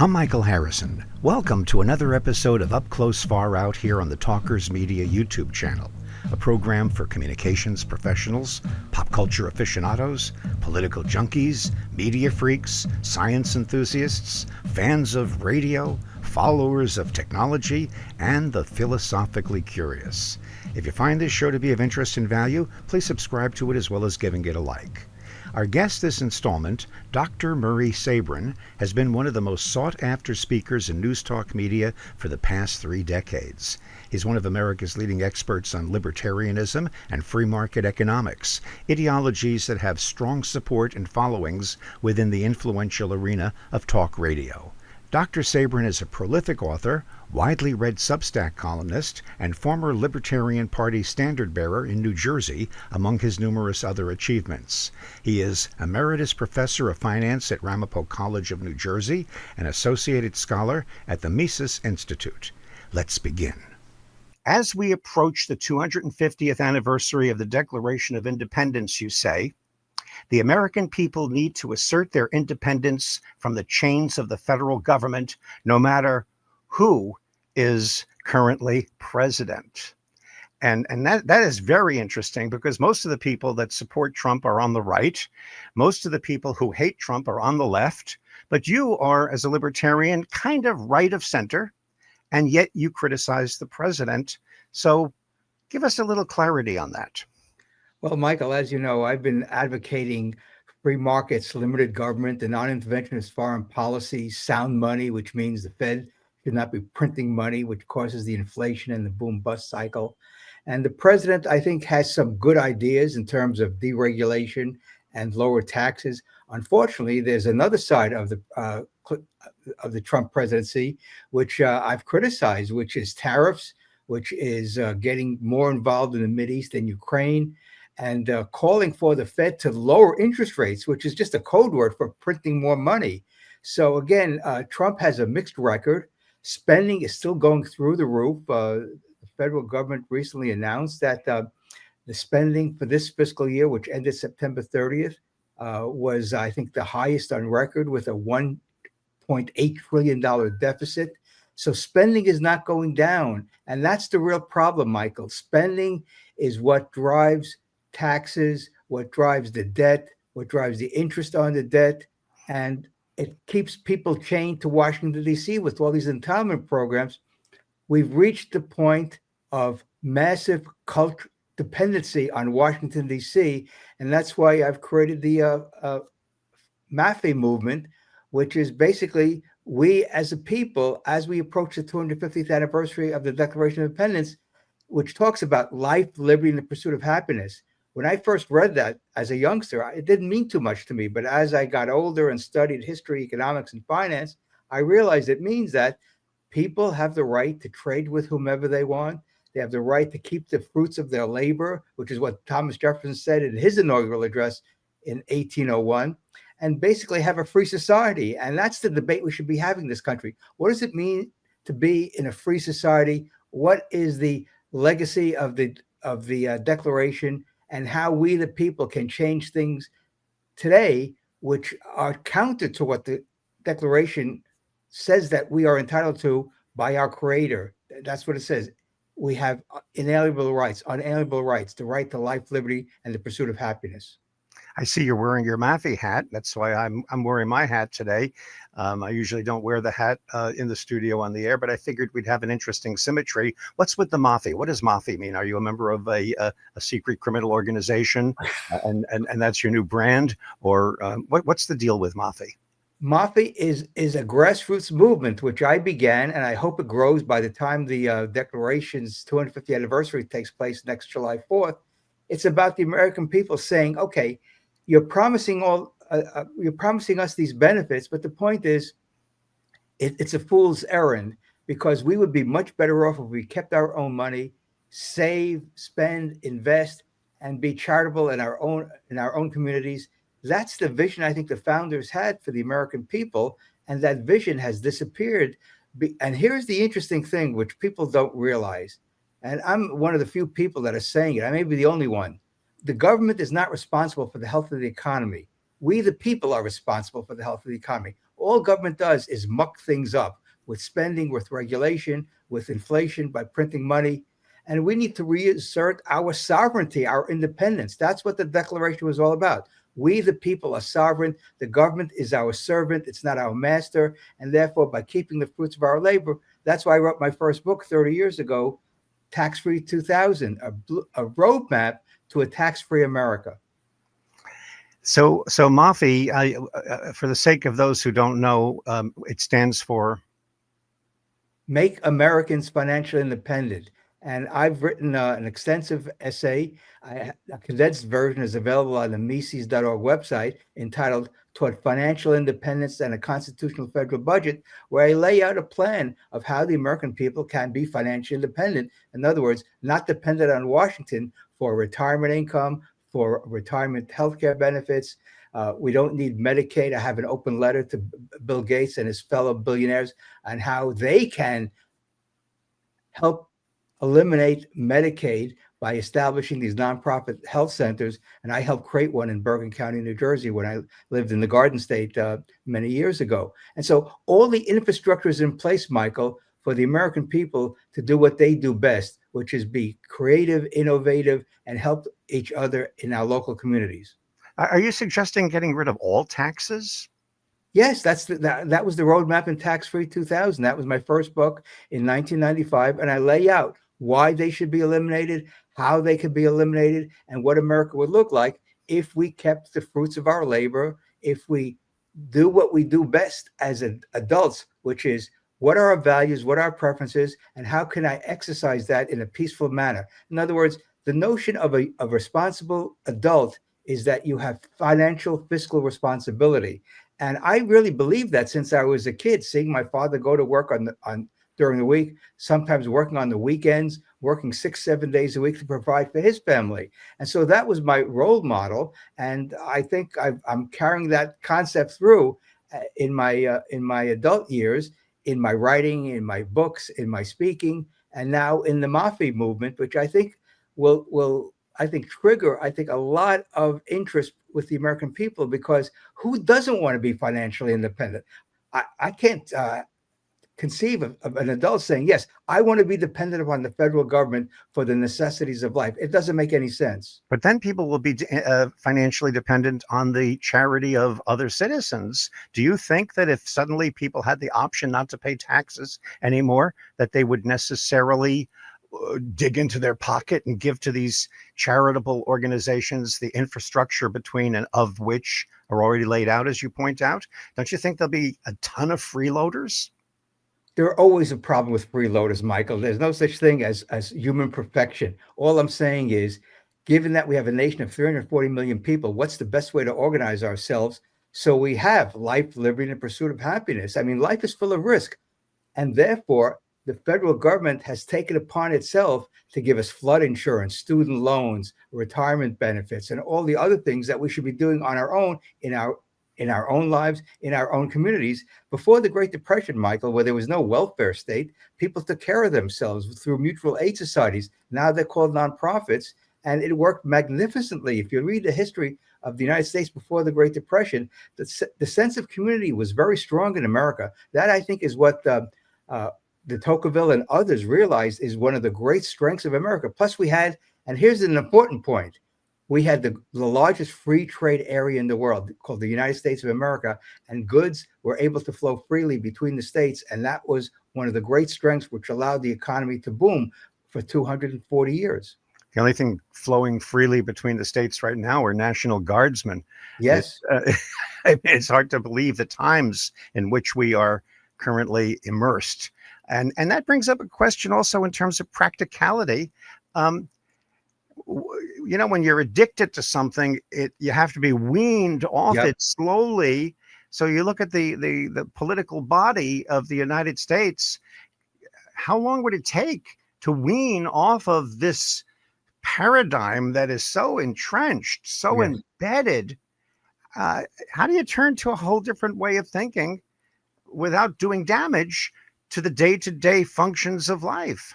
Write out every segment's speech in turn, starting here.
I'm Michael Harrison. Welcome to another episode of Up Close Far Out here on the Talkers Media YouTube channel, a program for communications professionals, pop culture aficionados, political junkies, media freaks, science enthusiasts, fans of radio, followers of technology, and the philosophically curious. If you find this show to be of interest and value, please subscribe to it as well as giving it a like. Our guest this installment, Dr. Murray Sabrin, has been one of the most sought-after speakers in news talk media for the past 3 decades. He's one of America's leading experts on libertarianism and free market economics, ideologies that have strong support and followings within the influential arena of talk radio. Dr. Sabrin is a prolific author, widely read Substack columnist, and former Libertarian Party standard-bearer in New Jersey, among his numerous other achievements. He is Emeritus Professor of Finance at Ramapo College of New Jersey and Associated Scholar at the Mises Institute. Let's begin. As we approach the 250th anniversary of the Declaration of Independence, you say, the American people need to assert their independence from the chains of the federal government, no matter who is currently president. And that is very interesting because most of the people that support Trump are on the right. Most of the people who hate Trump are on the left. But you are, as a libertarian, kind of right of center, and yet you criticize the president. So give us a little clarity on that. Well, Michael, as you know, I've been advocating free markets, limited government, and non-interventionist foreign policy, sound money, which means the Fed should not be printing money, which causes the inflation and the boom-bust cycle. And the president, I think, has some good ideas in terms of deregulation and lower taxes. Unfortunately, there's another side of the Trump presidency, which I've criticized, which is tariffs, which is getting more involved in the Mideast and Ukraine, and calling for the Fed to lower interest rates, which is just a code word for printing more money. So again, Trump has a mixed record. Spending is still going through the roof. The federal government recently announced that the spending for this fiscal year, which ended September 30th, was, I think, the highest on record with a $1.8 trillion deficit. So spending is not going down. And that's the real problem, Michael. Spending is what drives taxes, what drives the debt, what drives the interest on the debt, and it keeps people chained to Washington, D.C. with all these entitlement programs. We've reached the point of massive cultural dependency on Washington, D.C., and that's why I've created the MAFI movement, which is basically we as a people, as we approach the 250th anniversary of the Declaration of Independence, which talks about life, liberty, and the pursuit of happiness. When I first read that as a youngster, it didn't mean too much to me. But as I got older and studied history, economics, and finance, I realized it means that people have the right to trade with whomever they want. They have the right to keep the fruits of their labor, which is what Thomas Jefferson said in his inaugural address in 1801, and basically have a free society. And that's the debate we should be having in this country. What does it mean to be in a free society? What is the legacy of the Declaration, and how we, the people, can change things today, which are counter to what the Declaration says that we are entitled to by our Creator. That's what it says. We have unalienable rights, the right to life, liberty, and the pursuit of happiness. I see you're wearing your MAFI hat. That's why I'm wearing my hat today. I usually don't wear the hat in the studio on the air, but I figured we'd have an interesting symmetry. What's with the MAFI? What does MAFI mean? Are you a member of a secret criminal organization, and that's your new brand, or what's the deal with MAFI? MAFI is a grassroots movement, which I began, and I hope it grows by the time the Declaration's 250th anniversary takes place next July 4th. It's about the American people saying, okay, you're promising us these benefits, but the point is, it's a fool's errand, because we would be much better off if we kept our own money, save, spend, invest, and be charitable in our own communities. That's the vision I think the founders had for the American people, and that vision has disappeared. And here's the interesting thing, which people don't realize, and I'm one of the few people that are saying it. I may be the only one. The government is not responsible for the health of the economy. We, the people, are responsible for the health of the economy. All government does is muck things up with spending, with regulation, with inflation, by printing money. And we need to reassert our sovereignty, our independence. That's what the Declaration was all about. We, the people, are sovereign. The government is our servant. It's not our master. And therefore, by keeping the fruits of our labor, that's why I wrote my first book 30 years ago, Tax-Free 2000, a roadmap to a tax-free America. So MAFI, for the sake of those who don't know, it stands for Make Americans Financially Independent. And I've written an extensive essay. A condensed version is available on the Mises.org website entitled Toward Financial Independence and a Constitutional Federal Budget, where I lay out a plan of how the American people can be financially independent. In other words, not dependent on Washington for retirement income, for retirement healthcare benefits. We don't need Medicaid. I have an open letter to Bill Gates and his fellow billionaires on how they can help eliminate Medicaid by establishing these nonprofit health centers. And I helped create one in Bergen County, New Jersey, when I lived in the Garden State many years ago. And so all the infrastructure is in place, Michael, for the American people to do what they do best, which is be creative, innovative, and help each other in our local communities. Are you suggesting getting rid of all taxes? Yes, that was the roadmap in Tax-Free 2000. That was my first book in 1995, and I lay out why they should be eliminated, how they could be eliminated, and what America would look like if we kept the fruits of our labor, if we do what we do best as adults, which is what are our values, what are our preferences, and how can I exercise that in a peaceful manner? In other words, the notion of a responsible adult is that you have financial, fiscal responsibility. And I really believe that since I was a kid, seeing my father go to work during the week, sometimes working on the weekends, working 6-7 days a week to provide for his family. And so that was my role model. And I think I'm carrying that concept through in my adult years, in my writing, in my books, in my speaking, and now in the MAFI movement, which I think will trigger a lot of interest with the American people, because who doesn't want to be financially independent? I can't conceive of an adult saying, yes, I want to be dependent upon the federal government for the necessities of life. It doesn't make any sense. But then people will be financially dependent on the charity of other citizens. Do you think that if suddenly people had the option not to pay taxes anymore, that they would necessarily dig into their pocket and give to these charitable organizations the infrastructure between and of which are already laid out, as you point out? Don't you think there'll be a ton of freeloaders? There are always a problem with freeloaders, Michael. There's no such thing as human perfection. All I'm saying is, given that we have a nation of 340 million people, what's the best way to organize ourselves so we have life, liberty, and pursuit of happiness? I mean, life is full of risk. And therefore, the federal government has taken upon itself to give us flood insurance, student loans, retirement benefits, and all the other things that we should be doing on our own in our own lives, in our own communities. Before the Great Depression, Michael, where there was no welfare state, people took care of themselves through mutual aid societies. Now they're called nonprofits, and it worked magnificently. If you read the history of the United States before the Great Depression, the sense of community was very strong in America. That, I think, is what de Tocqueville and others realized is one of the great strengths of America. Plus we had, and here's an important point, we had the largest free trade area in the world called the United States of America, and goods were able to flow freely between the states. And that was one of the great strengths which allowed the economy to boom for 240 years. The only thing flowing freely between the states right now are National Guardsmen. Yes. It's hard to believe the times in which we are currently immersed. And that brings up a question also in terms of practicality. When you're addicted to something, you have to be weaned off it slowly. So you look at the political body of the United States. How long would it take to wean off of this paradigm that is so entrenched, so embedded? How do you turn to a whole different way of thinking without doing damage to the day-to-day functions of life?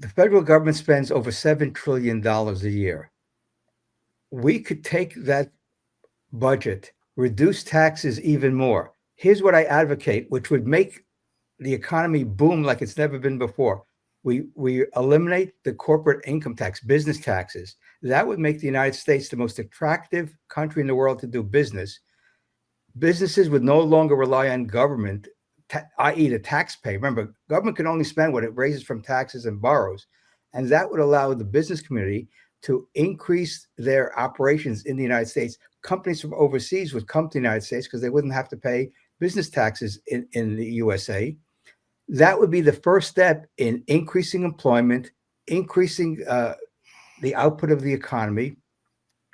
The federal government spends over $7 trillion a year. We could take that budget, reduce taxes even more, Here's what I advocate, which would make the economy boom like it's never been before. We eliminate the corporate income tax, business taxes. That would make the United States the most attractive country in the world to do business. Businesses would no longer rely on government, i.e., the taxpayer. Remember, government can only spend what it raises from taxes and borrows. And that would allow the business community to increase their operations in the United States. Companies from overseas would come to the United States because they wouldn't have to pay business taxes in the USA. That would be the first step in increasing employment, increasing the output of the economy.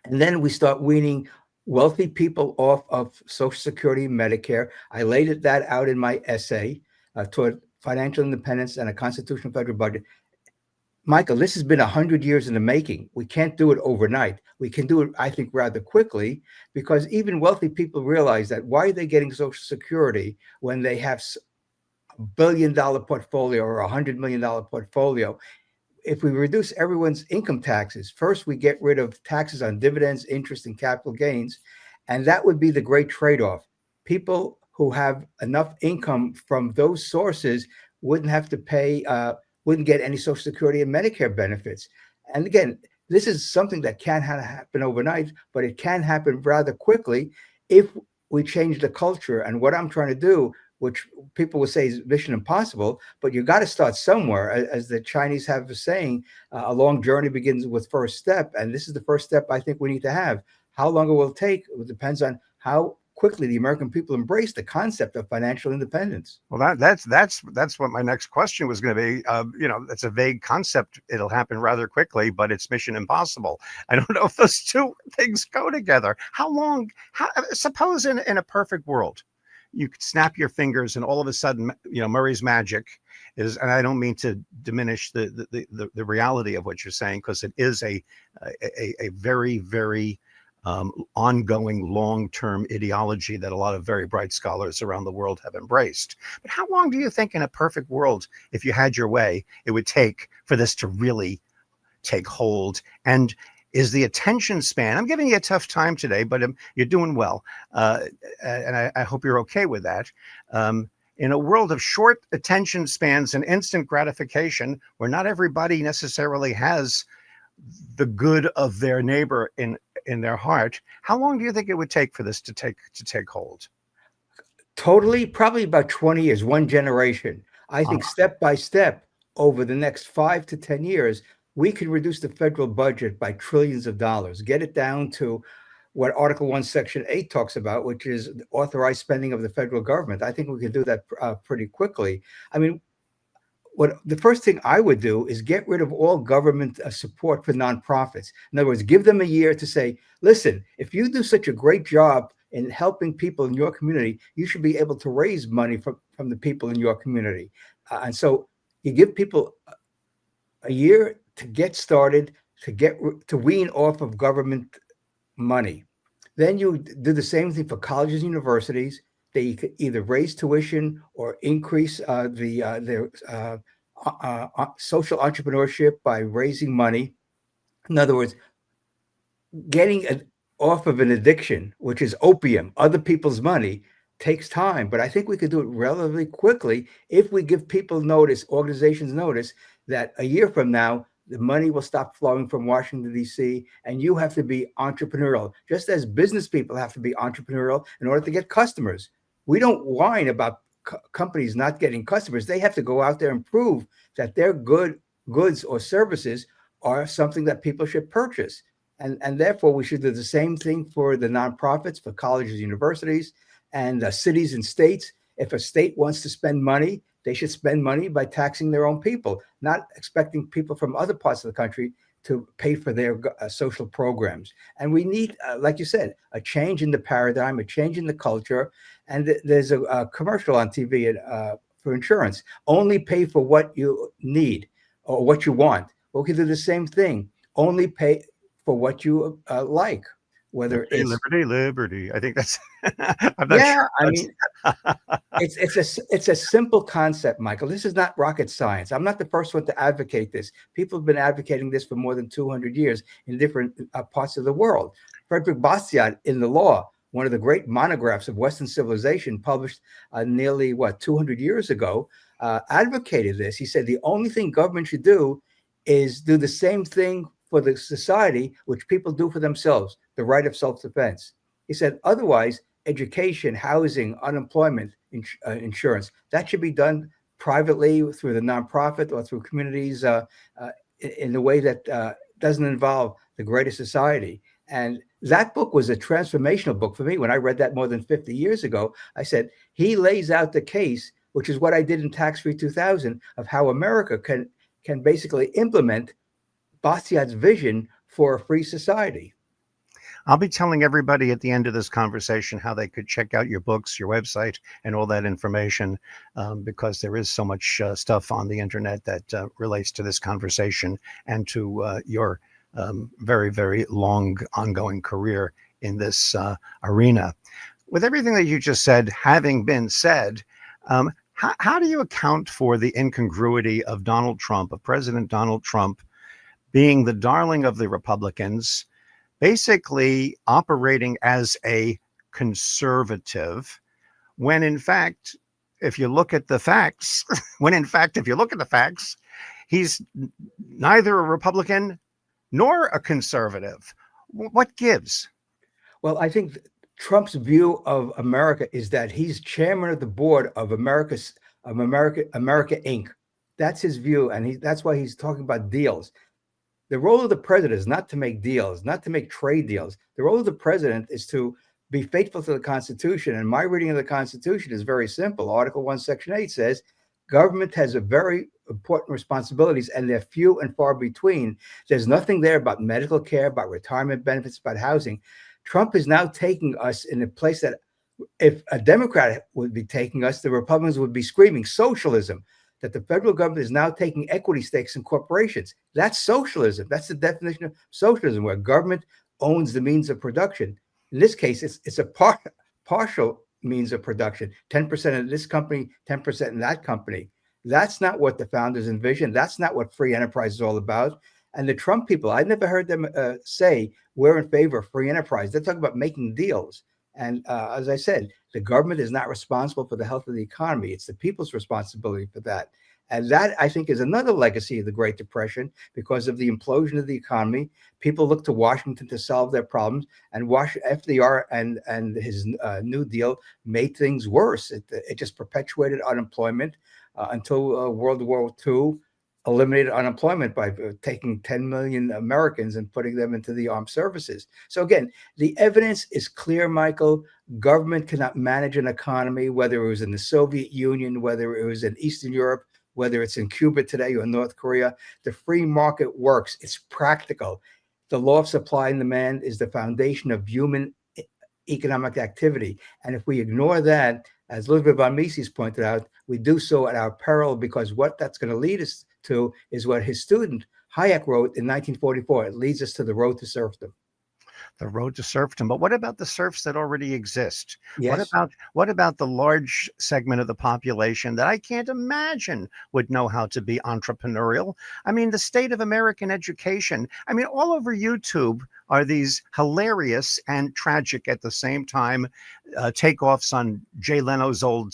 And then we start weaning wealthy people off of Social Security and Medicare. I laid that out in my essay toward financial independence and a constitutional federal budget. Michael, this has been 100 years in the making. We can't do it overnight. We can do it, I think, rather quickly, because even wealthy people realize that why are they getting Social Security when they have $1 billion portfolio or $100 million portfolio? If we reduce everyone's income taxes, first we get rid of taxes on dividends, interest, and capital gains, and that would be the great trade-off. People who have enough income from those sources wouldn't have to pay, wouldn't get any Social Security and Medicare benefits. And again, this is something that can't happen overnight, but it can happen rather quickly if we change the culture. And what I'm trying to do, which people will say is mission impossible, but you got to start somewhere. As the Chinese have a saying, a long journey begins with first step. And this is the first step I think we need to have. How long it will take, it depends on how quickly the American people embrace the concept of financial independence. Well, that's what my next question was going to be. It's a vague concept. It'll happen rather quickly, but it's mission impossible. I don't know if those two things go together. How long? Suppose in a perfect world, you could snap your fingers and all of a sudden, Murray's magic is, and I don't mean to diminish the reality of what you're saying, because it is a very, very ongoing long-term ideology that a lot of very bright scholars around the world have embraced. But how long do you think in a perfect world, if you had your way, it would take for this to really take hold? And is the attention span, I'm giving you a tough time today, but you're doing well. And I hope you're okay with that. In a world of short attention spans and instant gratification, where not everybody necessarily has the good of their neighbor in their heart, how long do you think it would take for this to take hold? Totally, probably about 20 years, one generation. I think step by step over the next 5 to 10 years, we could reduce the federal budget by trillions of dollars, get it down to what Article 1, Section 8 talks about, which is authorized spending of the federal government. I think we can do that pretty quickly. I mean, the first thing I would do is get rid of all government support for nonprofits. In other words, give them a year to say, listen, if you do such a great job in helping people in your community, you should be able to raise money from the people in your community. And so you give people a year to get started, to wean off of government money. Then you do the same thing for colleges and universities. They could either raise tuition or increase their social entrepreneurship by raising money. In other words, getting off of an addiction, which is opium, other people's money, takes time. But I think we could do it relatively quickly if we give people notice, organizations notice, that a year from now, the money will stop flowing from Washington, D.C., and you have to be entrepreneurial, just as business people have to be entrepreneurial in order to get customers. We don't whine about companies not getting customers. They have to go out there and prove that their goods or services are something that people should purchase. And therefore, we should do the same thing for the nonprofits, for colleges, universities, and cities and states. If a state wants to spend money, they should spend money by taxing their own people, not expecting people from other parts of the country to pay for their social programs. And we need, like you said, a change in the paradigm, a change in the culture. And there's a commercial on TV for insurance. Only pay for what you need or what you want. Well, we can do the same thing. Only pay for what you like, whether liberty, it's liberty. I think that's. I'm not sure. I mean, it's a simple concept, Michael. This is not rocket science. I'm not the first one to advocate this. People have been advocating this for more than 200 years in different parts of the world. Frederick Bastiat in the law one of the great monographs of Western civilization, published nearly 200 years ago, advocated this. He said the only thing government should do is do the same thing for the society which people do for themselves, the right of self-defense. He said otherwise, education, housing, unemployment, insurance, that should be done privately through the nonprofit or through communities in a way that doesn't involve the greater society. And that book was a transformational book for me. When I read that more than 50 years ago, I said, he lays out the case, which is what I did in Tax Free 2000, of how America can basically implement Bastiat's vision for a free society. I'll be telling everybody at the end of this conversation how they could check out your books, your website, and all that information, because there is so much stuff on the internet that relates to this conversation and to your very, very long ongoing career in this arena. With everything that you just said having been said, how do you account for the incongruity of Donald Trump, of President Donald Trump, being the darling of the Republicans, basically operating as a conservative, when in fact, if you look at the facts, he's neither a Republican nor a conservative? What gives? Well, I think Trump's view of America is that he's chairman of the board of America Inc. That's his view, and that's why he's talking about deals. The role of the president is not to make deals, not to make trade deals. The role of the president is to be faithful to the Constitution. And my reading of the Constitution is very simple. Article 1, Section 8 says, government has a very important responsibilities, and they're few and far between. There's nothing there about medical care, about retirement benefits, about housing. Trump is now taking us in a place that if a Democrat would be taking us, the Republicans would be screaming socialism, that the federal government is now taking equity stakes in corporations. That's socialism. That's the definition of socialism, where government owns the means of production. In this case, it's a partial means of production, 10% in this company, 10% in that company. That's not what the founders envisioned. That's not what free enterprise is all about. And the Trump people, I never heard them say we're in favor of free enterprise. They're talking about making deals. And as I said, the government is not responsible for the health of the economy. It's the people's responsibility for that. And that, I think, is another legacy of the Great Depression. Because of the implosion of the economy, people look to Washington to solve their problems. And FDR and his New Deal made things worse. It just perpetuated unemployment until World War II eliminated unemployment by taking 10 million Americans and putting them into the armed services. So again, the evidence is clear, Michael. Government cannot manage an economy, whether it was in the Soviet Union, whether it was in Eastern Europe, whether it's in Cuba today or North Korea. The free market works. It's practical. The law of supply and demand is the foundation of human economic activity. And if we ignore that, as Ludwig von Mises pointed out, we do so at our peril, because what that's going to lead us to is what his student Hayek wrote in 1944. It leads us to the road to serfdom. The road to serfdom. But what about the serfs that already exist? Yes. What about the large segment of the population that I can't imagine would know how to be entrepreneurial? I mean, the state of American education. I mean, all over YouTube are these hilarious and tragic at the same time takeoffs on Jay Leno's old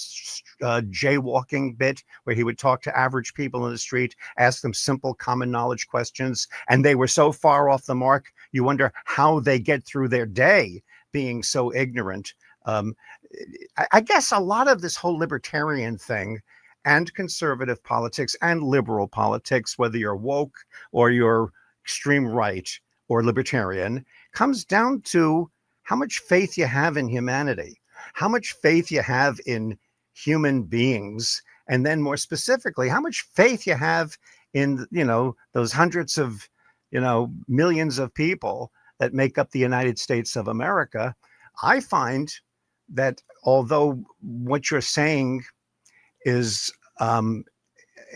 jaywalking bit, where he would talk to average people in the street, ask them simple common knowledge questions, and they were so far off the mark, you wonder how they get through their day being so ignorant. I guess a lot of this whole libertarian thing and conservative politics and liberal politics, whether you're woke or you're extreme right or libertarian, comes down to how much faith you have in humanity, how much faith you have in human beings, and then more specifically, how much faith you have in, those hundreds of, millions of people that make up the United States of America. I find that although what you're saying is,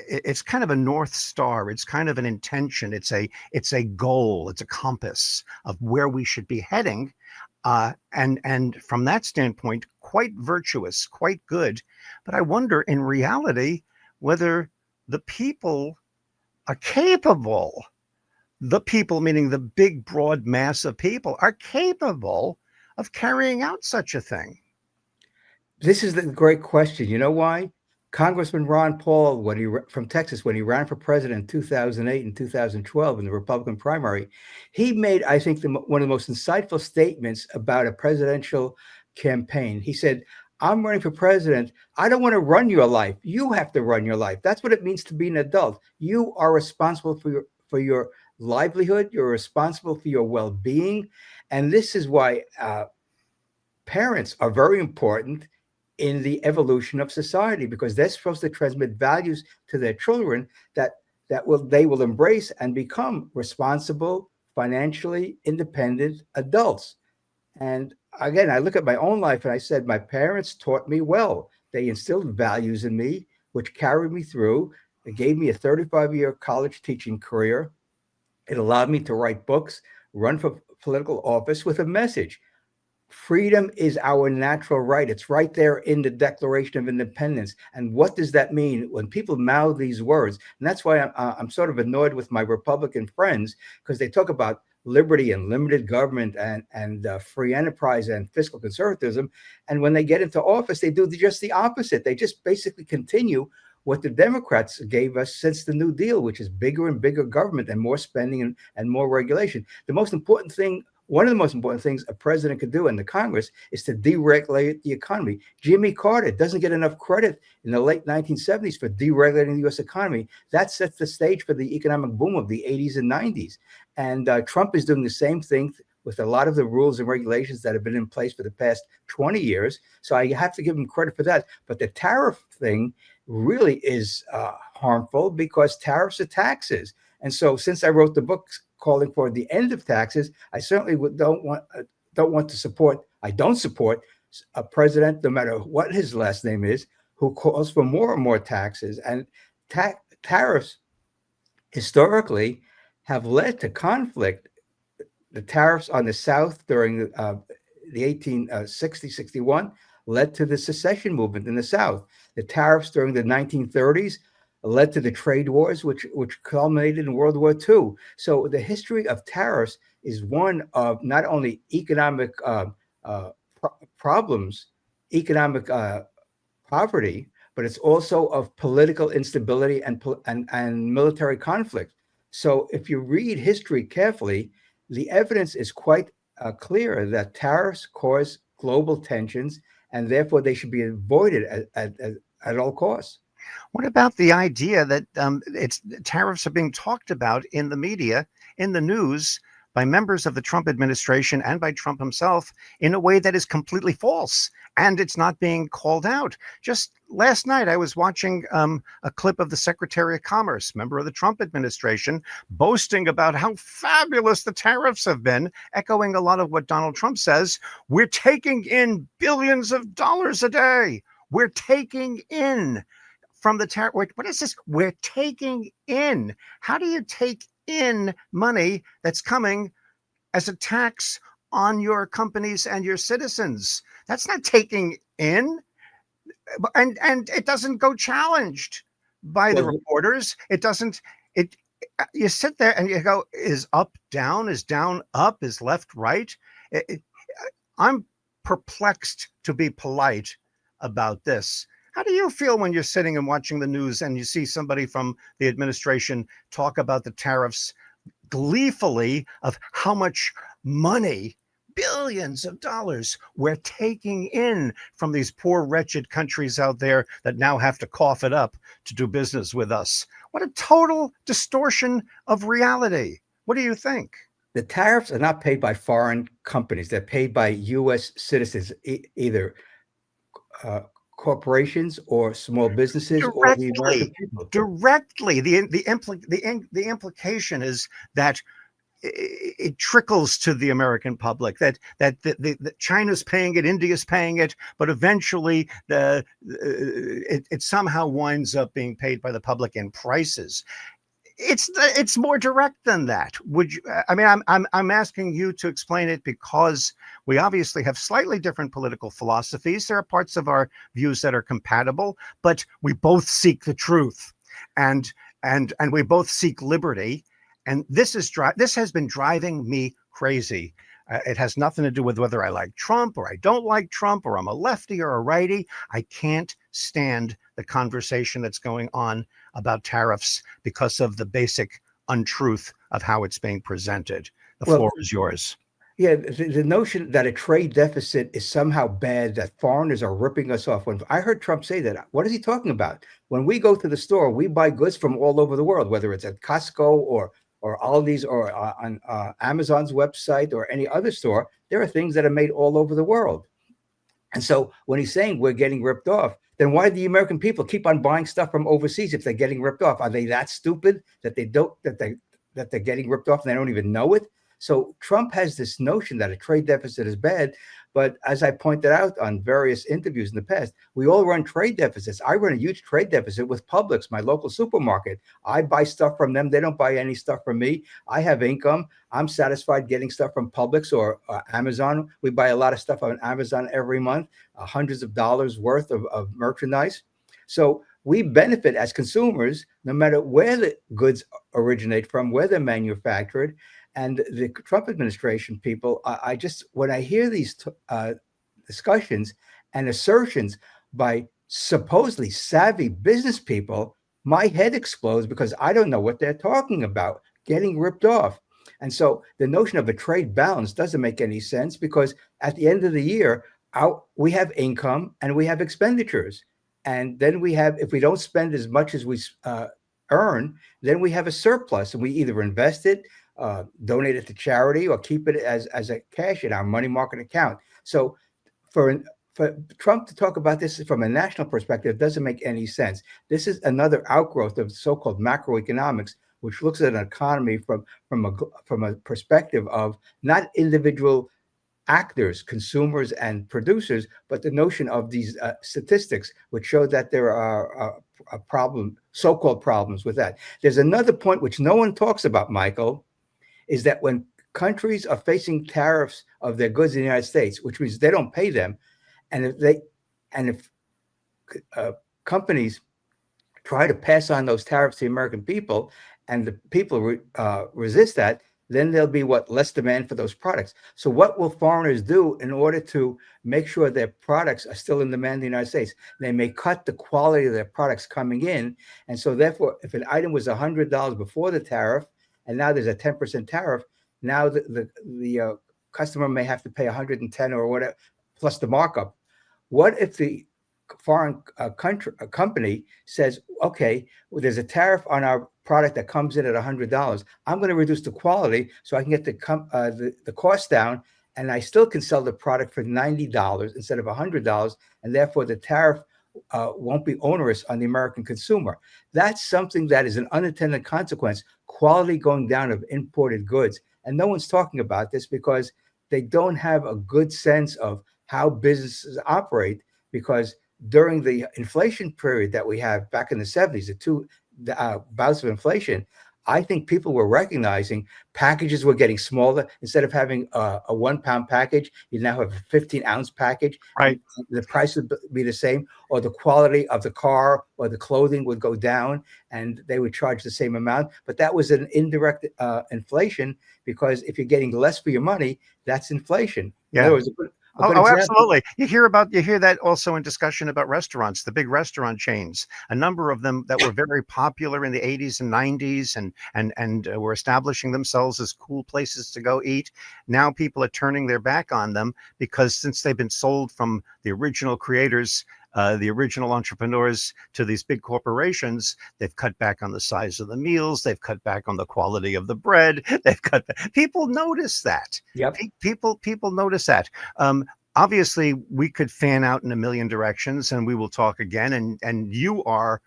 it's kind of a North Star, it's kind of an intention, it's a goal, it's a compass of where we should be heading. And from that standpoint, quite virtuous, quite good. But I wonder in reality whether the people are capable, the people meaning the big broad mass of people, are capable of carrying out such a thing? This is the great question. You know why? Congressman Ron Paul, from Texas, when he ran for president in 2008 and 2012 in the Republican primary, he made, I think, one of the most insightful statements about a presidential campaign. He said, "I'm running for president. I don't want to run your life. You have to run your life. That's what it means to be an adult. You are responsible for your livelihood. You're responsible for your well-being." And this is why parents are very important in the evolution of society, because they're supposed to transmit values to their children that they will embrace and become responsible, financially independent adults. And again, I look at my own life and I said, my parents taught me well. They instilled values in me, which carried me through. It gave me a 35-year college teaching career. It allowed me to write books, run for political office with a message. Freedom is our natural right. It's right there in the Declaration of Independence. And what does that mean when people mouth these words? And that's why I'm sort of annoyed with my Republican friends, because they talk about liberty and limited government and free enterprise and fiscal conservatism. And when they get into office, they do just the opposite. They just basically continue what the Democrats gave us since the New Deal, which is bigger and bigger government and more spending and more regulation. One of the most important things a president could do in the Congress is to deregulate the economy. Jimmy Carter doesn't get enough credit in the late 1970s for deregulating the U.S. economy. That sets the stage for the economic boom of the 80s and 90s. And Trump is doing the same thing with a lot of the rules and regulations that have been in place for the past 20 years. So I have to give him credit for that. But the tariff thing really is harmful, because tariffs are taxes. And so since I wrote the book calling for the end of taxes, I certainly don't support a president, no matter what his last name is, who calls for more and more taxes. And tariffs historically have led to conflict. The tariffs on the South during the 1860, 61 led to the secession movement in the South. The tariffs during the 1930s led to the trade wars, which culminated in World War II. So the history of tariffs is one of not only economic problems, economic poverty, but it's also of political instability and military conflict. So if you read history carefully, the evidence is quite clear that tariffs cause global tensions, and therefore they should be avoided at all costs. What about the idea that tariffs are being talked about in the media, in the news, by members of the Trump administration and by Trump himself in a way that is completely false, and it's not being called out? Just last night, I was watching a clip of the Secretary of Commerce, member of the Trump administration, boasting about how fabulous the tariffs have been, echoing a lot of what Donald Trump says. We're taking in billions of dollars a day. We're taking in from the tariff. What is this? We're taking in. How do you take in money that's coming as a tax on your companies and your citizens? That's not taking in. And it doesn't go challenged by the reporters. It doesn't. You sit there and you go, is up down? Is down up? Is left right? I'm perplexed, to be polite, about this. How do you feel when you're sitting and watching the news and you see somebody from the administration talk about the tariffs gleefully, of how much money, billions of dollars, we're taking in from these poor, wretched countries out there that now have to cough it up to do business with us? What a total distortion of reality. What do you think? The tariffs are not paid by foreign companies. They're paid by U.S. citizens, either corporations or small businesses or the American people. Directly. The implication is that it trickles to the American public, that China's paying it, India's paying it, but eventually it somehow winds up being paid by the public in prices. It's more direct than that. Would you? I mean, I'm asking you to explain it, because we obviously have slightly different political philosophies. There are parts of our views that are compatible, but we both seek the truth, and we both seek liberty. And this has been driving me crazy. It has nothing to do with whether I like Trump or I don't like Trump or I'm a lefty or a righty. I can't stand the conversation that's going on about tariffs because of the basic untruth of how it's being presented. The Well, floor is yours. yeah, the notion that a trade deficit is somehow bad, that foreigners are ripping us off. When I heard Trump say that, what is he talking about? When we go to the store, we buy goods from all over the world, whether it's at Costco or Aldi's or on Amazon's website or any other store. There are things that are made all over the world. And so when he's saying we're getting ripped off, then why do the American people keep on buying stuff from overseas if they're getting ripped off? Are they that stupid that they're getting ripped off and they don't even know it? So Trump has this notion that a trade deficit is bad. But as I pointed out on various interviews in the past, we all run trade deficits. I run a huge trade deficit with Publix, my local supermarket. I buy stuff from them. They don't buy any stuff from me. I have income. I'm satisfied getting stuff from Publix or Amazon. We buy a lot of stuff on Amazon every month, hundreds of dollars worth of merchandise. So we benefit as consumers, no matter where the goods originate from, where they're manufactured. And the Trump administration people, I just, when I hear these discussions and assertions by supposedly savvy business people, my head explodes because I don't know what they're talking about, getting ripped off. And so the notion of a trade balance doesn't make any sense because at the end of the year, we have income and we have expenditures. And then we have, if we don't spend as much as we earn, then we have a surplus and we either invest it, donate it to charity, or keep it as a cash in our money market account. So for Trump to talk about this from a national perspective doesn't make any sense. This is another outgrowth of so-called macroeconomics, which looks at an economy from a perspective of not individual actors, consumers and producers, but the notion of these statistics, which show that there are so-called problems with that. There's another point which no one talks about, Michael, is that when countries are facing tariffs of their goods in the United States, which means they don't pay them, and if companies try to pass on those tariffs to the American people, and the people resist that, then there'll be less demand for those products. So what will foreigners do in order to make sure their products are still in demand in the United States? They may cut the quality of their products coming in. And so therefore, if an item was $100 before the tariff, and now there's a 10% tariff, now the customer may have to pay 110 or whatever, plus the markup. What if the foreign company says, okay, well, there's a tariff on our product that comes in at $100. I'm going to reduce the quality so I can get the cost down, and I still can sell the product for $90 instead of $100, and therefore the tariff won't be onerous on the American consumer. That's something that is an unintended consequence, quality going down of imported goods. And no one's talking about this because they don't have a good sense of how businesses operate, because during the inflation period that we have back in the 70s, the two bouts of inflation, I think people were recognizing packages were getting smaller. Instead of having a 1 pound package, you now have a 15-ounce package. Right. The price would be the same, or the quality of the car or the clothing would go down and they would charge the same amount. But that was an indirect inflation, because if you're getting less for your money, that's inflation. Yeah. In other words, absolutely. You hear that also in discussion about restaurants, the big restaurant chains, a number of them that were very popular in the 80s and 90s and were establishing themselves as cool places to go eat. Now people are turning their back on them because since they've been sold from the original creators, the original entrepreneurs, to these big corporations, they've cut back on the size of the meals. They've cut back on the quality of the bread. People notice that. Yep. People notice that. Obviously, we could fan out in a million directions, and we will talk again. And you are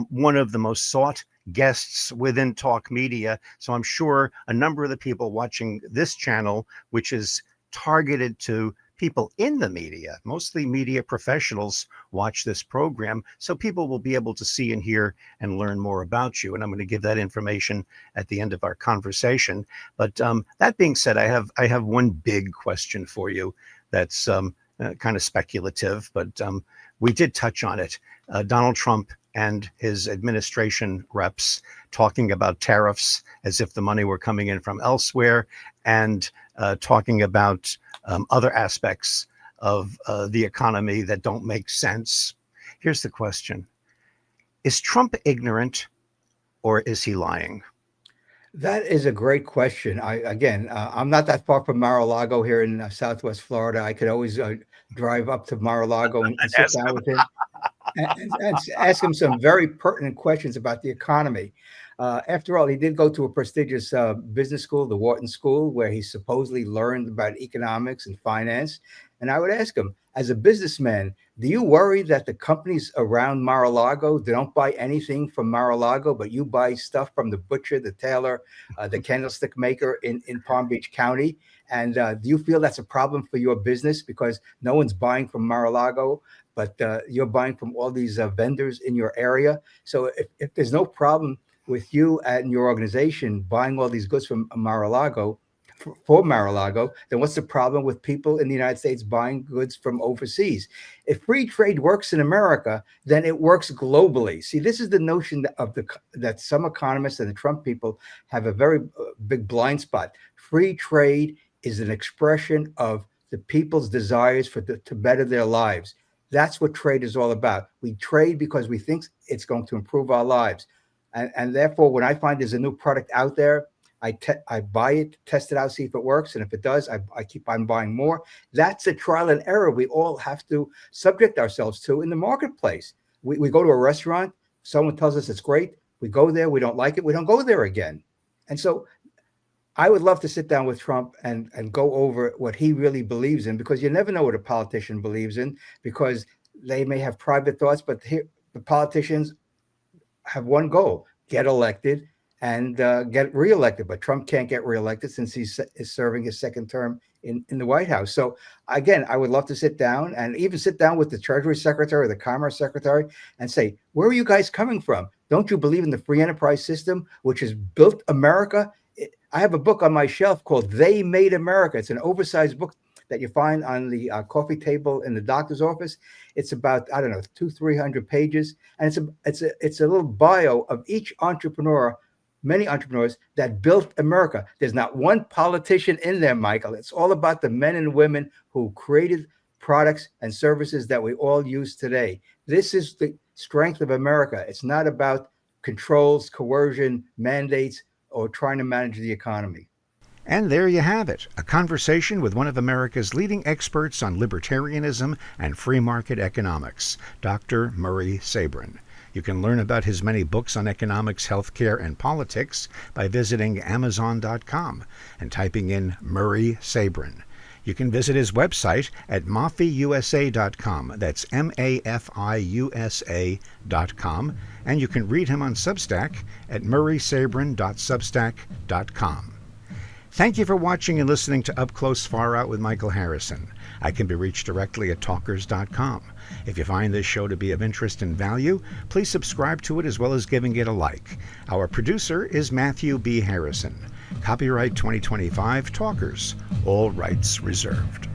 one of the most sought guests within Talk Media. So I'm sure a number of the people watching this channel, which is targeted to people in the media, mostly media professionals, watch this program. So people will be able to see and hear and learn more about you. And I'm going to give that information at the end of our conversation. But that being said, I have one big question for you that's kind of speculative, but we did touch on it. Donald Trump and his administration reps talking about tariffs as if the money were coming in from elsewhere. and talking about other aspects of the economy that don't make sense. Here's the question. Is Trump ignorant or is he lying? That is a great question. I'm not that far from Mar-a-Lago here in Southwest Florida. I could always drive up to Mar-a-Lago and sit Ask down him. with him and ask him some very pertinent questions about the economy. After all, he did go to a prestigious business school, the Wharton School, where he supposedly learned about economics and finance. And I would ask him, as a businessman, do you worry that the companies around Mar-a-Lago, they don't buy anything from Mar-a-Lago, but you buy stuff from the butcher, the tailor, the candlestick maker in Palm Beach County? And do you feel that's a problem for your business because no one's buying from Mar-a-Lago, but you're buying from all these vendors in your area? So if there's no problem with you and your organization buying all these goods from Mar-a-Lago, for Mar-a-Lago, then what's the problem with people in the United States buying goods from overseas? If free trade works in America, then it works globally. See, this is the notion that some economists and the Trump people have a very big blind spot. Free trade is an expression of the people's desires to better their lives. That's what trade is all about. We trade because we think it's going to improve our lives. And therefore, when I find there's a new product out there, I buy it, test it out, see if it works. And if it does, I keep on buying more. That's a trial and error we all have to subject ourselves to in the marketplace. We go to a restaurant, someone tells us it's great. We go there, we don't like it, we don't go there again. And so I would love to sit down with Trump and go over what he really believes in, because you never know what a politician believes in, because they may have private thoughts, but here, the politicians have one goal: get elected and get reelected. But Trump can't get reelected since he is serving his second term in the White House. So again, I would love to sit down and even sit down with the Treasury Secretary or the Commerce Secretary and say, where are you guys coming from? Don't you believe in the free enterprise system, which has built America? I have a book on my shelf called They Made America. It's an oversized book that you find on the coffee table in the doctor's office. It's about, I don't know, 200-300 pages. And it's a little bio of each entrepreneur, many entrepreneurs that built America. There's not one politician in there, Michael. It's all about the men and women who created products and services that we all use today. This is the strength of America. It's not about controls, coercion, mandates, or trying to manage the economy. And there you have it, a conversation with one of America's leading experts on libertarianism and free market economics, Dr. Murray Sabrin. You can learn about his many books on economics, healthcare, and politics by visiting Amazon.com and typing in Murray Sabrin. You can visit his website at MAFIUSA.com. That's MAFIUSA.com. And you can read him on Substack at murraysabrin.substack.com. Thank you for watching and listening to Up Close Far Out with Michael Harrison. I can be reached directly at talkers.com. If you find this show to be of interest and value, please subscribe to it as well as giving it a like. Our producer is Matthew B. Harrison. Copyright 2025 Talkers. All rights reserved.